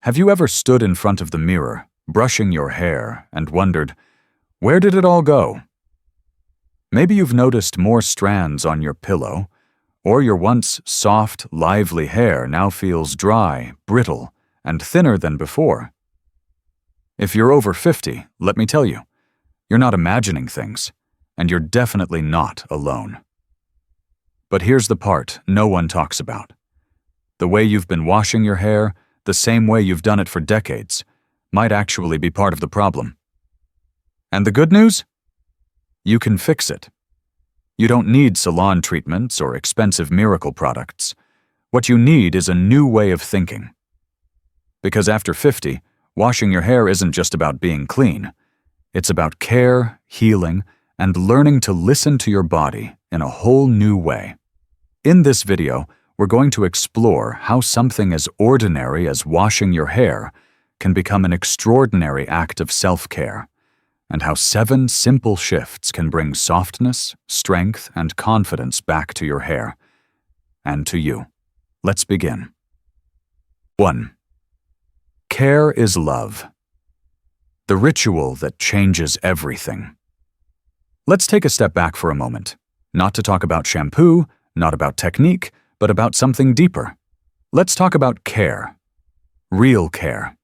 Have you ever stood in front of the mirror, brushing your hair, and wondered, where did it all go? Maybe you've noticed more strands on your pillow, or your once soft, lively hair now feels dry, brittle, and thinner than before. If you're over 50, let me tell you, you're not imagining things, and you're definitely not alone. But here's the part no one talks about. The way you've been washing your hair, the same way you've done it for decades, might actually be part of the problem. And the good news? You can fix it. You don't need salon treatments or expensive miracle products. What you need is a new way of thinking. Because after 50, washing your hair isn't just about being clean. It's about care, healing, and learning to listen to your body in a whole new way. In this video, we're going to explore how something as ordinary as washing your hair can become an extraordinary act of self-care, and how 7 simple shifts can bring softness, strength, and confidence back to your hair and to you. Let's begin. 1. Care is love. The ritual that changes everything. Let's take a step back for a moment, not to talk about shampoo, not about technique, but about something deeper. Let's talk about care. Real care.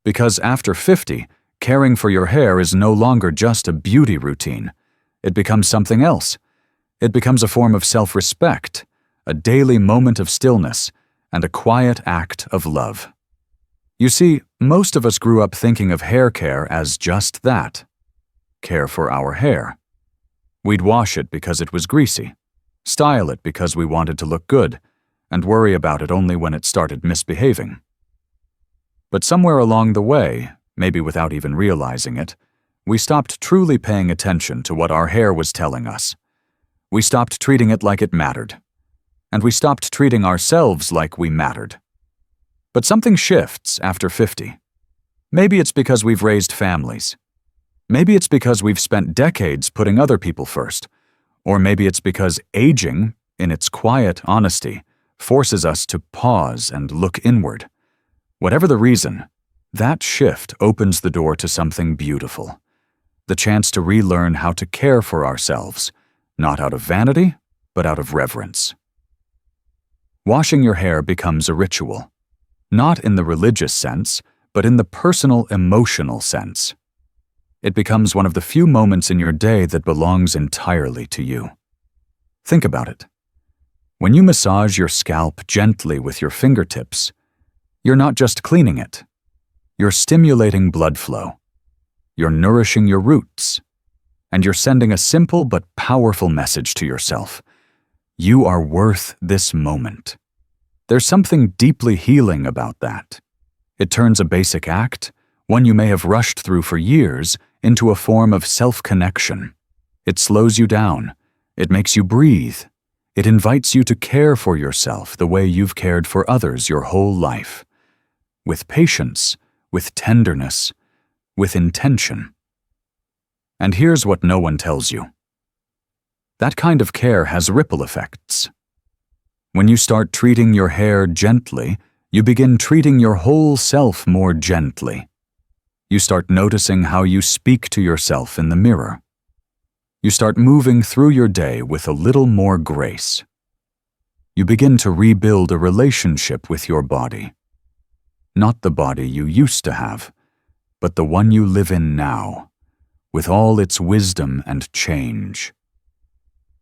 Because after 50, caring for your hair is no longer just a beauty routine. It becomes something else. It becomes a form of self-respect, a daily moment of stillness, and a quiet act of love. You see, most of us grew up thinking of hair care as just that. Care for our hair. We'd wash it because it was greasy, style it because we wanted to look good, and worry about it only when it started misbehaving. But somewhere along the way, maybe without even realizing it, we stopped truly paying attention to what our hair was telling us. We stopped treating it like it mattered. And we stopped treating ourselves like we mattered. But something shifts after 50. Maybe it's because we've raised families. Maybe it's because we've spent decades putting other people first. Or maybe it's because aging, in its quiet honesty, forces us to pause and look inward. Whatever the reason, that shift opens the door to something beautiful. The chance to relearn how to care for ourselves, not out of vanity, but out of reverence. Washing your hair becomes a ritual. Not in the religious sense, but in the personal, emotional sense. It becomes one of the few moments in your day that belongs entirely to you. Think about it. When you massage your scalp gently with your fingertips, you're not just cleaning it. You're stimulating blood flow. You're nourishing your roots. And you're sending a simple but powerful message to yourself. You are worth this moment. There's something deeply healing about that. It turns a basic act, one you may have rushed through for years, into a form of self-connection. It slows you down. It makes you breathe. It invites you to care for yourself the way you've cared for others your whole life. With patience, with tenderness, with intention. And here's what no one tells you. That kind of care has ripple effects. When you start treating your hair gently, you begin treating your whole self more gently. You start noticing how you speak to yourself in the mirror. You start moving through your day with a little more grace. You begin to rebuild a relationship with your body. Not the body you used to have, but the one you live in now, with all its wisdom and change.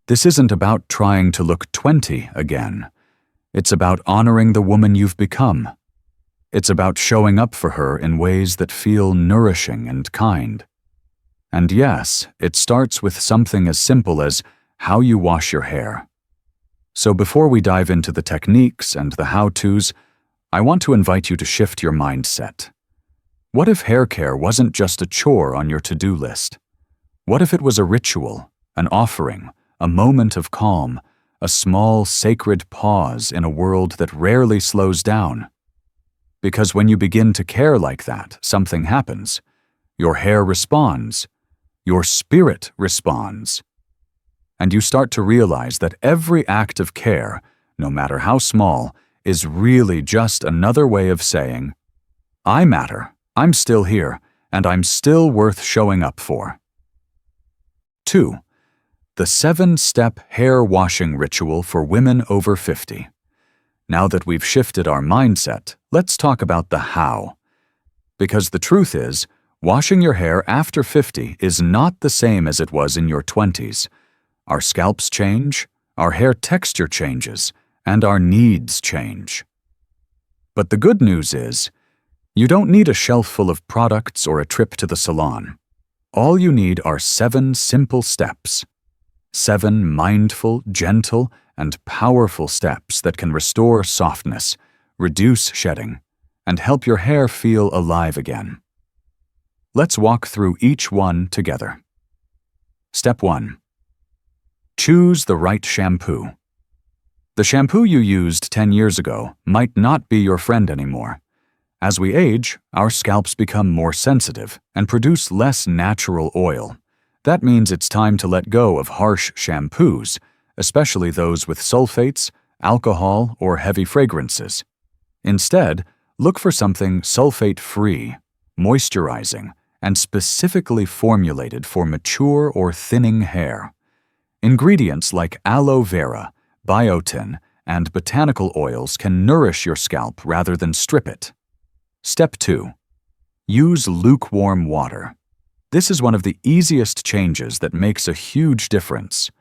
This isn't about trying to look 20 again. It's about honoring the woman you've become. It's about showing up for her in ways that feel nourishing and kind. And yes, it starts with something as simple as how you wash your hair. So before we dive into the techniques and the how-tos, I want to invite you to shift your mindset. What if hair care wasn't just a chore on your to-do list? What if it was a ritual, an offering, a moment of calm, a small sacred pause in a world that rarely slows down? Because when you begin to care like that, something happens. Your hair responds. Your spirit responds. And you start to realize that every act of care, no matter how small, is really just another way of saying, I matter, I'm still here, and I'm still worth showing up for. 2. The 7-step hair washing ritual for women over 50. Now that we've shifted our mindset, let's talk about the how. Because the truth is, washing your hair after 50 is not the same as it was in your 20s. Our scalps change, our hair texture changes, and our needs change. But the good news is, you don't need a shelf full of products or a trip to the salon. All you need are 7 simple steps. 7 mindful, gentle, and powerful steps that can restore softness, reduce shedding, and help your hair feel alive again. Let's walk through each one together. Step 1. Choose the right shampoo. The shampoo you used 10 years ago might not be your friend anymore. As we age, our scalps become more sensitive and produce less natural oil. That means it's time to let go of harsh shampoos, especially those with sulfates, alcohol, or heavy fragrances. Instead, look for something sulfate-free, moisturizing, and specifically formulated for mature or thinning hair. Ingredients like aloe vera, biotin, and botanical oils can nourish your scalp rather than strip it. Step 2. Use lukewarm water. This is one of the easiest changes that makes a huge difference.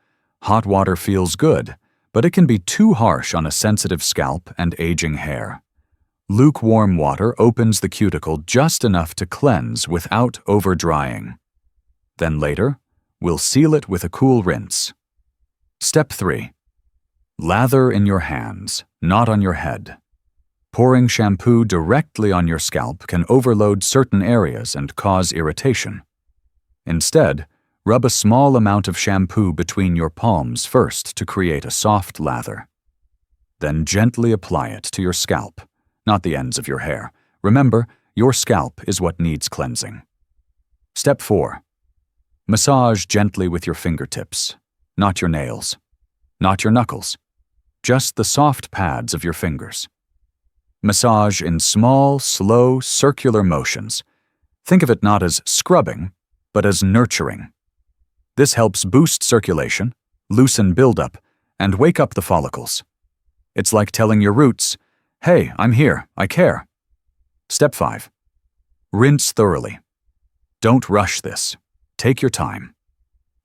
Hot water feels good, but it can be too harsh on a sensitive scalp and aging hair. Lukewarm water opens the cuticle just enough to cleanse without over-drying. Then later, we'll seal it with a cool rinse. Step 3. Lather in your hands, not on your head. Pouring shampoo directly on your scalp can overload certain areas and cause irritation. Instead, rub a small amount of shampoo between your palms first to create a soft lather. Then gently apply it to your scalp, not the ends of your hair. Remember, your scalp is what needs cleansing. Step 4. Massage gently with your fingertips, not your nails, not your knuckles, just the soft pads of your fingers. Massage in small, slow, circular motions. Think of it not as scrubbing, but as nurturing. This helps boost circulation, loosen buildup, and wake up the follicles. It's like telling your roots, "Hey, I'm here, I care." Step 5. Rinse thoroughly. Don't rush this. Take your time.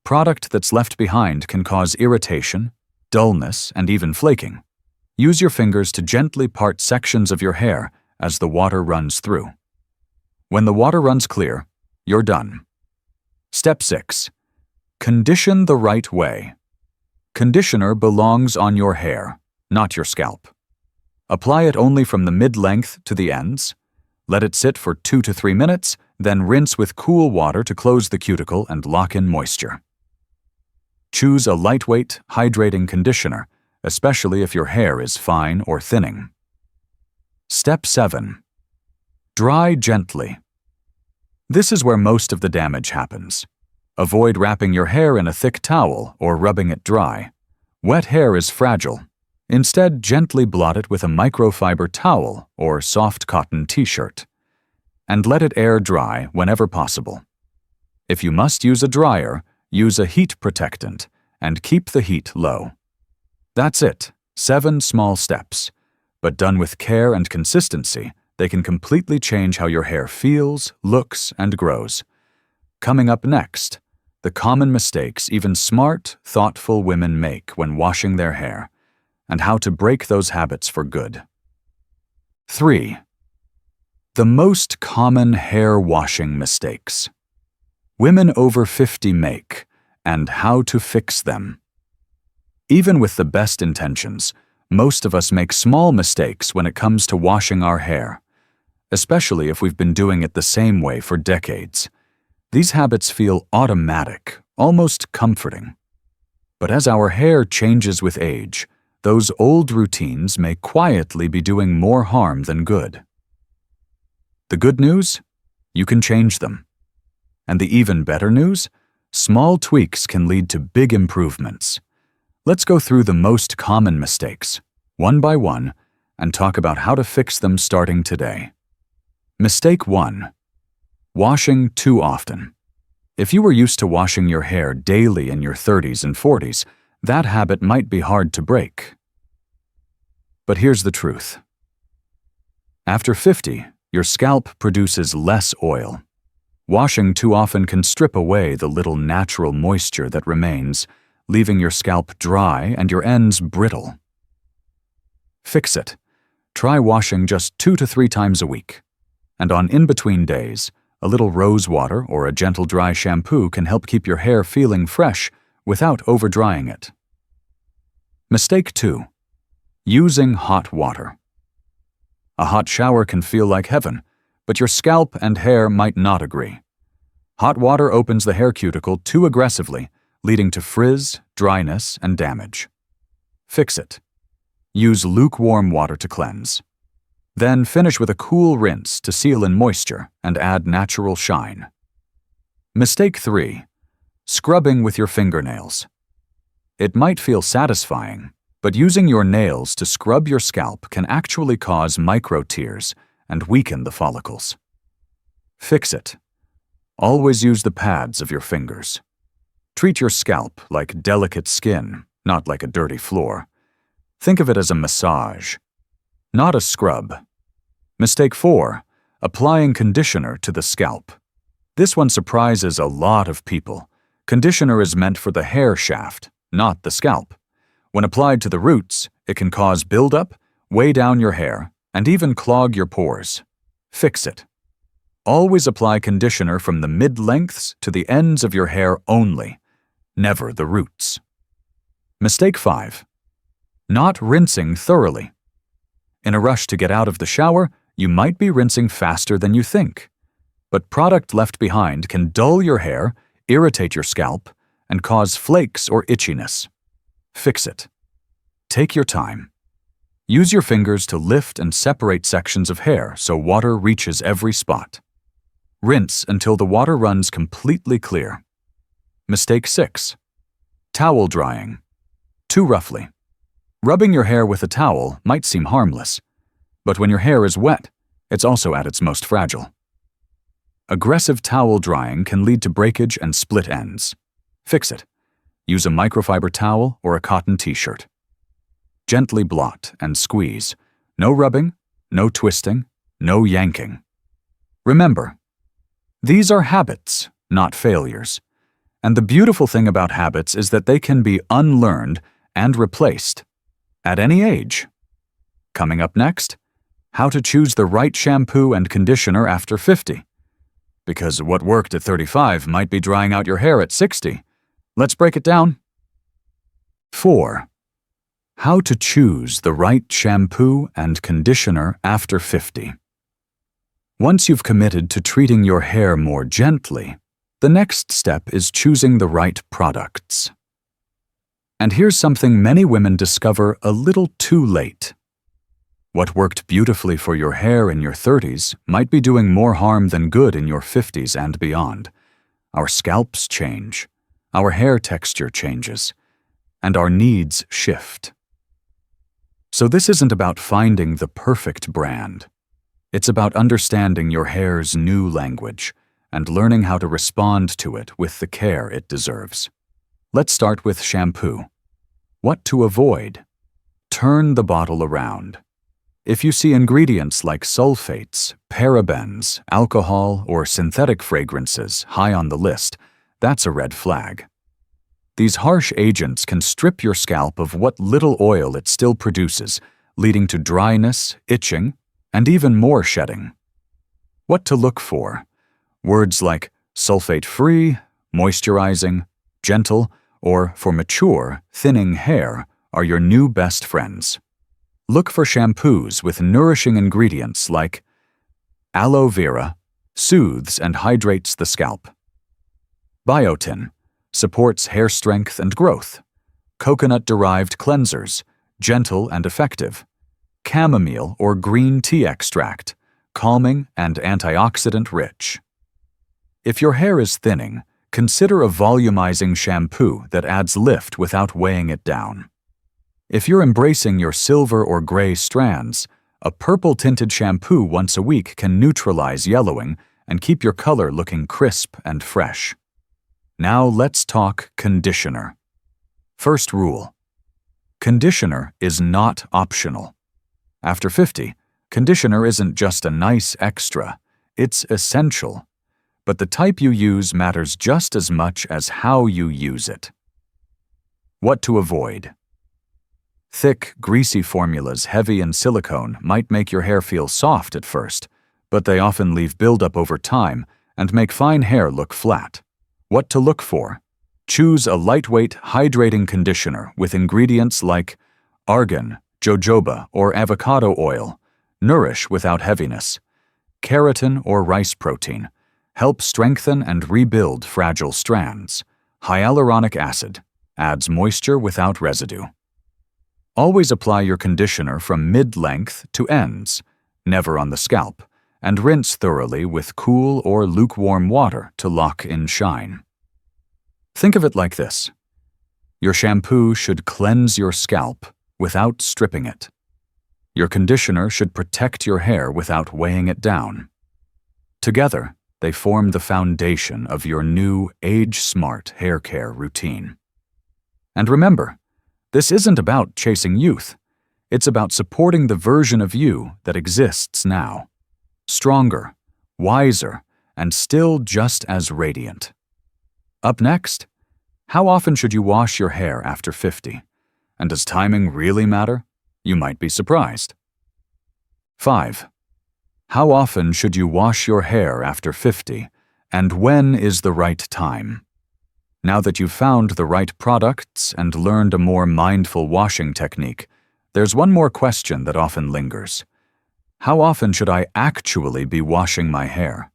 Product that's left behind can cause irritation, dullness, and even flaking. Use your fingers to gently part sections of your hair as the water runs through. When the water runs clear, you're done. Step 6. Condition the right way. Conditioner belongs on your hair, not your scalp. Apply it only from the mid-length to the ends. Let it sit for 2 to 3 minutes, then rinse with cool water to close the cuticle and lock in moisture. Choose a lightweight, hydrating conditioner, especially if your hair is fine or thinning. Step 7. Dry gently. This is where most of the damage happens. Avoid wrapping your hair in a thick towel or rubbing it dry. Wet hair is fragile. Instead, gently blot it with a microfiber towel or soft cotton t-shirt. And let it air dry whenever possible. If you must use a dryer, use a heat protectant and keep the heat low. That's it, 7 small steps. But done with care and consistency, they can completely change how your hair feels, looks, and grows. Coming up next, the common mistakes even smart, thoughtful women make when washing their hair, and how to break those habits for good. 3. The most common hair washing mistakes women over 50 make, and how to fix them. Even with the best intentions, most of us make small mistakes when it comes to washing our hair, especially if we've been doing it the same way for decades. These habits feel automatic, almost comforting. But as our hair changes with age, those old routines may quietly be doing more harm than good. The good news? You can change them. And the even better news? Small tweaks can lead to big improvements. Let's go through the most common mistakes, one by one, and talk about how to fix them starting today. Mistake 1. Washing too often. If you were used to washing your hair daily in your 30s and 40s, that habit might be hard to break. But here's the truth. After 50, your scalp produces less oil. Washing too often can strip away the little natural moisture that remains, leaving your scalp dry and your ends brittle. Fix it. Try washing just 2 to 3 times a week. And on in-between days, a little rose water or a gentle dry shampoo can help keep your hair feeling fresh without over-drying it. Mistake 2. Using hot water. A hot shower can feel like heaven, but your scalp and hair might not agree. Hot water opens the hair cuticle too aggressively, leading to frizz, dryness, and damage. Fix it. Use lukewarm water to cleanse. Then finish with a cool rinse to seal in moisture and add natural shine. Mistake 3. Scrubbing with your fingernails. It might feel satisfying, but using your nails to scrub your scalp can actually cause micro-tears and weaken the follicles. Fix it. Always use the pads of your fingers. Treat your scalp like delicate skin, not like a dirty floor. Think of it as a massage, not a scrub. Mistake 4. Applying conditioner to the scalp. This one surprises a lot of people. Conditioner is meant for the hair shaft, not the scalp. When applied to the roots, it can cause buildup, weigh down your hair, and even clog your pores. Fix it. Always apply conditioner from the mid-lengths to the ends of your hair only, never the roots. Mistake 5. Not rinsing thoroughly. In a rush to get out of the shower, you might be rinsing faster than you think. But product left behind can dull your hair, irritate your scalp, and cause flakes or itchiness. Fix it. Take your time. Use your fingers to lift and separate sections of hair so water reaches every spot. Rinse until the water runs completely clear. Mistake 6. Towel drying. Too roughly. Rubbing your hair with a towel might seem harmless, but when your hair is wet, it's also at its most fragile. Aggressive towel drying can lead to breakage and split ends. Fix it. Use a microfiber towel or a cotton t-shirt. Gently blot and squeeze. No rubbing, no twisting, no yanking. Remember, these are habits, not failures. And the beautiful thing about habits is that they can be unlearned and replaced at any age. Coming up next, how to choose the right shampoo and conditioner after 50. Because what worked at 35 might be drying out your hair at 60. Let's break it down. 4. How to choose the right shampoo and conditioner after 50. Once you've committed to treating your hair more gently, the next step is choosing the right products. And here's something many women discover a little too late. What worked beautifully for your hair in your 30s might be doing more harm than good in your 50s and beyond. Our scalps change, our hair texture changes, and our needs shift. So this isn't about finding the perfect brand. It's about understanding your hair's new language and learning how to respond to it with the care it deserves. Let's start with shampoo. What to avoid? Turn the bottle around. If you see ingredients like sulfates, parabens, alcohol, or synthetic fragrances high on the list, that's a red flag. These harsh agents can strip your scalp of what little oil it still produces, leading to dryness, itching, and even more shedding. What to look for? Words like sulfate-free, moisturizing, gentle, or for mature, thinning hair are your new best friends. Look for shampoos with nourishing ingredients like aloe vera, soothes and hydrates the scalp. Biotin, supports hair strength and growth. Coconut-derived cleansers, gentle and effective. Chamomile or green tea extract, calming and antioxidant-rich. If your hair is thinning, consider a volumizing shampoo that adds lift without weighing it down. If you're embracing your silver or gray strands, A purple-tinted shampoo once a week can neutralize yellowing and keep your color looking crisp and fresh. Now let's talk conditioner. First rule: conditioner is not optional. After 50, conditioner isn't just a nice extra, it's essential. But the type you use matters just as much as how you use it. What to avoid? Thick, greasy formulas heavy in silicone might make your hair feel soft at first, but they often leave buildup over time and make fine hair look flat. What to look for? Choose a lightweight, hydrating conditioner with ingredients like argan, jojoba, or avocado oil. Nourish without heaviness. Keratin or rice protein. Help strengthen and rebuild fragile strands. Hyaluronic acid. Adds moisture without residue. Always apply your conditioner from mid-length to ends, never on the scalp, and rinse thoroughly with cool or lukewarm water to lock in shine. Think of it like this. Your shampoo should cleanse your scalp without stripping it. Your conditioner should protect your hair without weighing it down. Together, they form the foundation of your new age-smart hair care routine. And remember, this isn't about chasing youth. It's about supporting the version of you that exists now. Stronger, wiser, and still just as radiant. Up next, how often should you wash your hair after 50? And does timing really matter? You might be surprised. 5. How often should you wash your hair after 50? And when is the right time? Now that you've found the right products and learned a more mindful washing technique, there's one more question that often lingers. How often should I actually be washing my hair?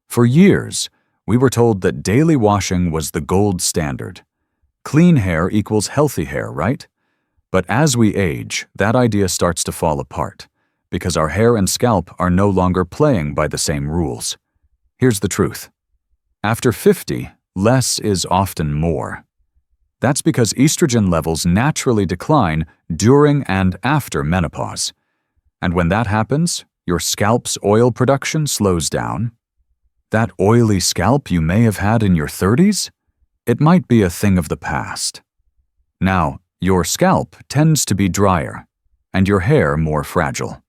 For years, we were told that daily washing was the gold standard. Clean hair equals healthy hair, right? But as we age, that idea starts to fall apart, because our hair and scalp are no longer playing by the same rules. Here's the truth. After 50, less is often more. That's because estrogen levels naturally decline during and after menopause. And when that happens, your scalp's oil production slows down. That oily scalp you may have had in your 30s? It might be a thing of the past. Now, your scalp tends to be drier, and your hair more fragile.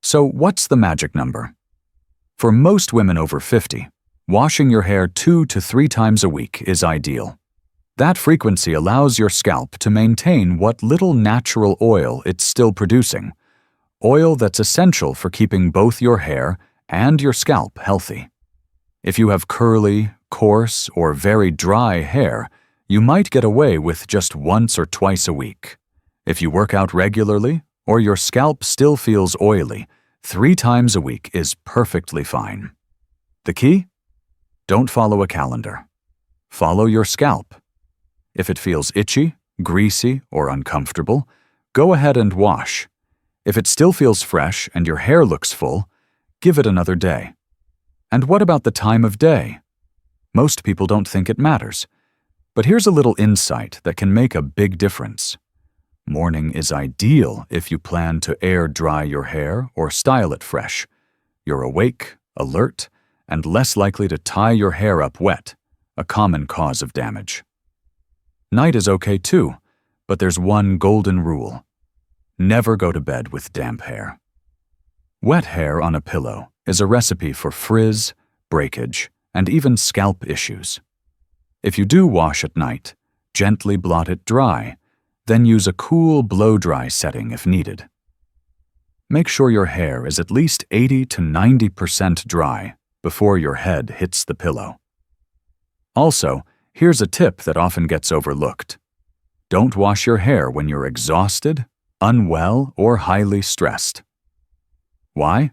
So what's the magic number? For most women over 50, washing your hair 2 to 3 times a week is ideal. That frequency allows your scalp to maintain what little natural oil it's still producing, oil that's essential for keeping both your hair and your scalp healthy. If you have curly, coarse, or very dry hair, you might get away with just once or twice a week. If you work out regularly, or your scalp still feels oily, 3 times a week is perfectly fine. The key? Don't follow a calendar. Follow your scalp. If it feels itchy, greasy, or uncomfortable, go ahead and wash. If it still feels fresh and your hair looks full, give it another day. And what about the time of day? Most people don't think it matters. But here's a little insight that can make a big difference. Morning is ideal if you plan to air dry your hair or style it fresh. You're awake, alert, and less likely to tie your hair up wet, a common cause of damage. Night is okay too, but there's one golden rule. Never go to bed with damp hair. Wet hair on a pillow is a recipe for frizz, breakage, and even scalp issues. If you do wash at night, gently blot it dry, then use a cool blow-dry setting if needed. Make sure your hair is at least 80 to 90% dry before your head hits the pillow. Also, here's a tip that often gets overlooked. Don't wash your hair when you're exhausted, unwell, or highly stressed. Why?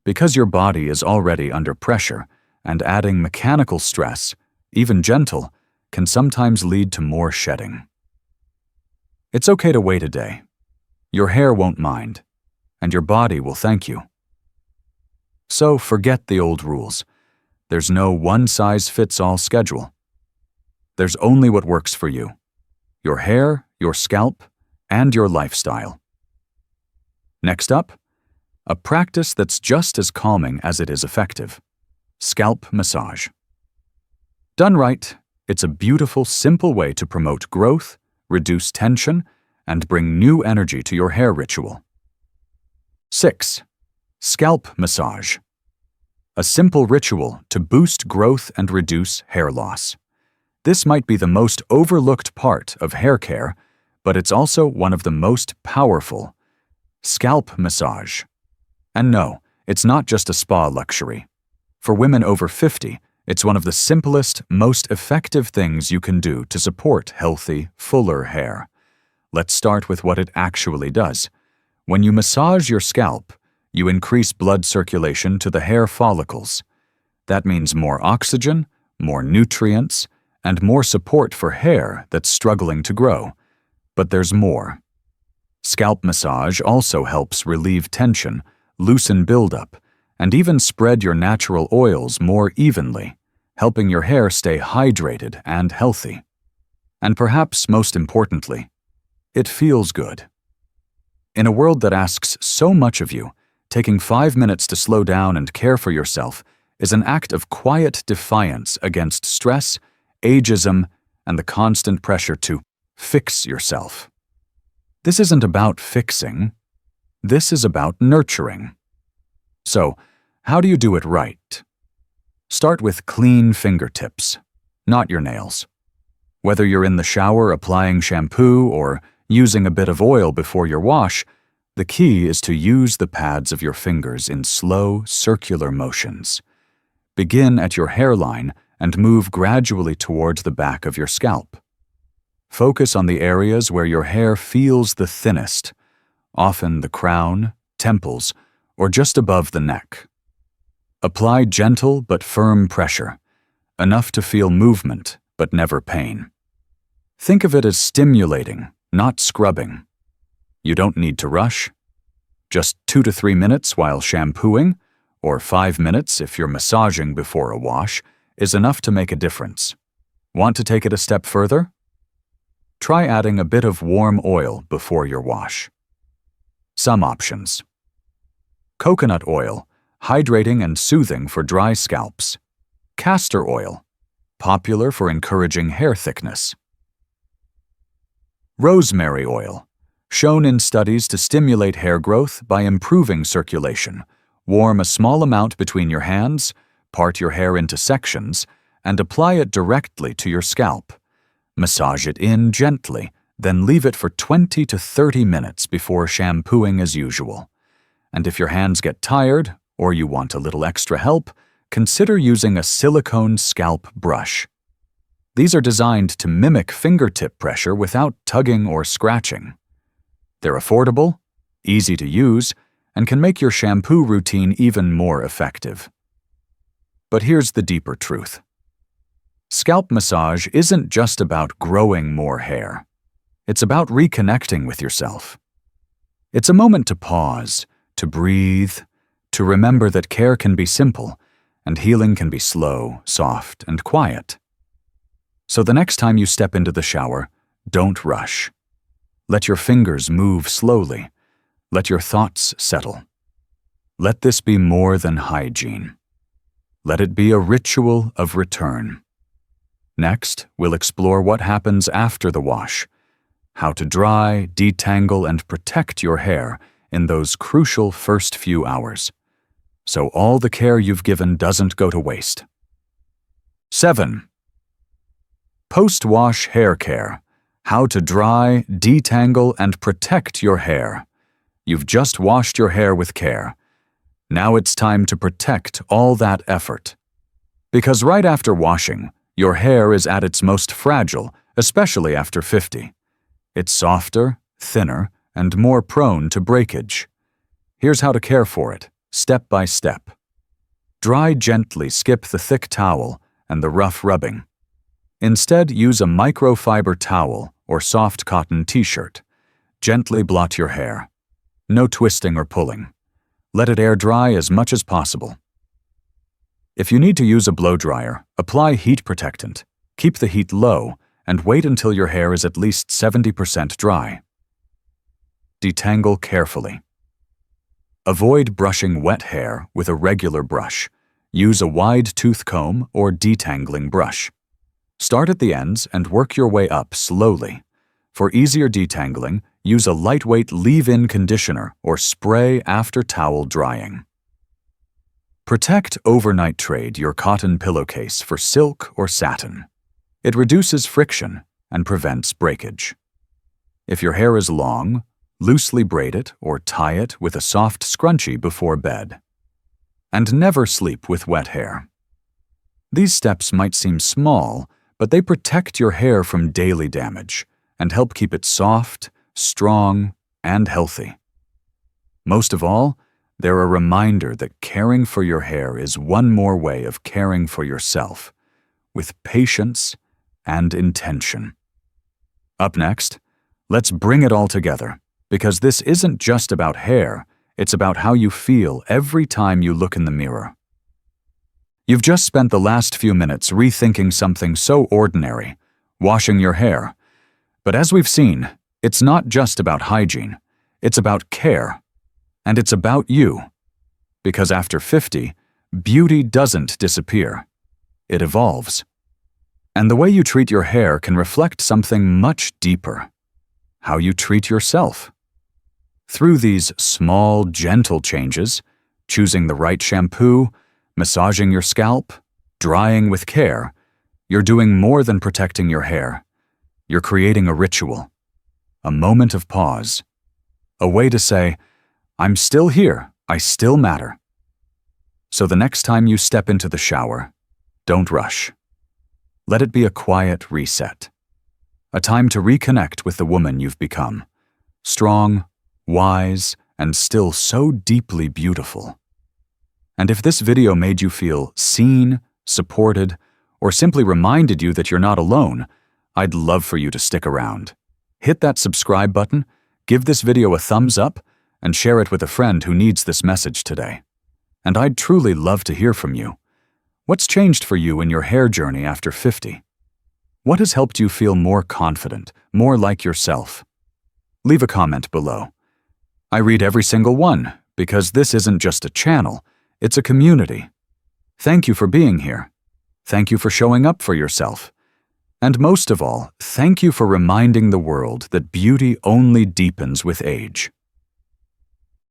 Because your body is already under pressure, and adding mechanical stress, even gentle, can sometimes lead to more shedding. It's okay to wait a day. Your hair won't mind, and your body will thank you. So forget the old rules. There's no one-size-fits-all schedule. There's only what works for you. Your hair, your scalp, and your lifestyle. Next up, a practice that's just as calming as it is effective. Scalp massage. Done right, it's a beautiful, simple way to promote growth, reduce tension, and bring new energy to your hair ritual. 6. Scalp massage. A simple ritual to boost growth and reduce hair loss. This might be the most overlooked part of hair care, but it's also one of the most powerful. Scalp massage. And no, it's not just a spa luxury. For women over 50, it's one of the simplest, most effective things you can do to support healthy, fuller hair. Let's start with what it actually does. When you massage your scalp, you increase blood circulation to the hair follicles. That means more oxygen, more nutrients, and more support for hair that's struggling to grow. But there's more. Scalp massage also helps relieve tension, loosen buildup, and even spread your natural oils more evenly, helping your hair stay hydrated and healthy. And perhaps most importantly, it feels good. In a world that asks so much of you, taking 5 minutes to slow down and care for yourself is an act of quiet defiance against stress, ageism, and the constant pressure to fix yourself. This isn't about fixing. This is about nurturing. So, how do you do it right? Start with clean fingertips, not your nails. Whether you're in the shower applying shampoo or using a bit of oil before your wash, the key is to use the pads of your fingers in slow, circular motions. Begin at your hairline and move gradually towards the back of your scalp. Focus on the areas where your hair feels the thinnest, often the crown, temples, or just above the neck. Apply gentle but firm pressure, enough to feel movement but never pain. Think of it as stimulating, not scrubbing. You don't need to rush. Just 2 to 3 minutes while shampooing, or 5 minutes if you're massaging before a wash, is enough to make a difference. Want to take it a step further? Try adding a bit of warm oil before your wash. Some options. Coconut oil, hydrating and soothing for dry scalps. Castor oil, popular for encouraging hair thickness. Rosemary oil, shown in studies to stimulate hair growth by improving circulation. Warm a small amount between your hands, part your hair into sections, and apply it directly to your scalp. Massage it in gently, then leave it for 20 to 30 minutes before shampooing as usual. And if your hands get tired, or you want a little extra help, consider using a silicone scalp brush. These are designed to mimic fingertip pressure without tugging or scratching. They're affordable, easy to use, and can make your shampoo routine even more effective. But here's the deeper truth. Scalp massage isn't just about growing more hair. It's about reconnecting with yourself. It's a moment to pause, to breathe, to remember that care can be simple, and healing can be slow, soft, and quiet. So the next time you step into the shower, don't rush. Let your fingers move slowly. Let your thoughts settle. Let this be more than hygiene. Let it be a ritual of return. Next, we'll explore what happens after the wash, how to dry, detangle, and protect your hair in those crucial first few hours, so all the care you've given doesn't go to waste. 7. Post-wash hair care. How to dry, detangle, and protect your hair. You've just washed your hair with care. Now it's time to protect all that effort. Because right after washing, your hair is at its most fragile, especially after 50. It's softer, thinner, and more prone to breakage. Here's how to care for it, step by step. Dry gently, skip the thick towel and the rough rubbing. Instead, use a microfiber towel or soft cotton t-shirt. Gently blot your hair. No twisting or pulling. Let it air dry as much as possible. If you need to use a blow dryer, apply heat protectant. Keep the heat low and wait until your hair is at least 70% dry. Detangle carefully. Avoid brushing wet hair with a regular brush. Use a wide tooth comb or detangling brush. Start at the ends and work your way up slowly. For easier detangling, use a lightweight leave-in conditioner or spray after towel drying. Protect overnight trade your cotton pillowcase for silk or satin. It reduces friction and prevents breakage. If your hair is long, loosely braid it or tie it with a soft scrunchie before bed. And never sleep with wet hair. These steps might seem small, but they protect your hair from daily damage and help keep it soft, strong, and healthy. Most of all, they're a reminder that caring for your hair is one more way of caring for yourself, with patience and intention. Up next, let's bring it all together, because this isn't just about hair, it's about how you feel every time you look in the mirror. You've just spent the last few minutes rethinking something so ordinary, washing your hair. But as we've seen, it's not just about hygiene, it's about care. And it's about you. Because after 50, beauty doesn't disappear. It evolves. And the way you treat your hair can reflect something much deeper. How you treat yourself. Through these small, gentle changes, choosing the right shampoo, massaging your scalp, drying with care, you're doing more than protecting your hair. You're creating a ritual, a moment of pause, a way to say, I'm still here, I still matter. So the next time you step into the shower, don't rush. Let it be a quiet reset, a time to reconnect with the woman you've become, strong, wise, and still so deeply beautiful. And if this video made you feel seen, supported, or simply reminded you that you're not alone, I'd love for you to stick around. Hit that subscribe button, give this video a thumbs up, and share it with a friend who needs this message today. And I'd truly love to hear from you. What's changed for you in your hair journey after 50? What has helped you feel more confident, more like yourself? Leave a comment below. I read every single one, because this isn't just a channel, it's a community. Thank you for being here. Thank you for showing up for yourself. And most of all, thank you for reminding the world that beauty only deepens with age.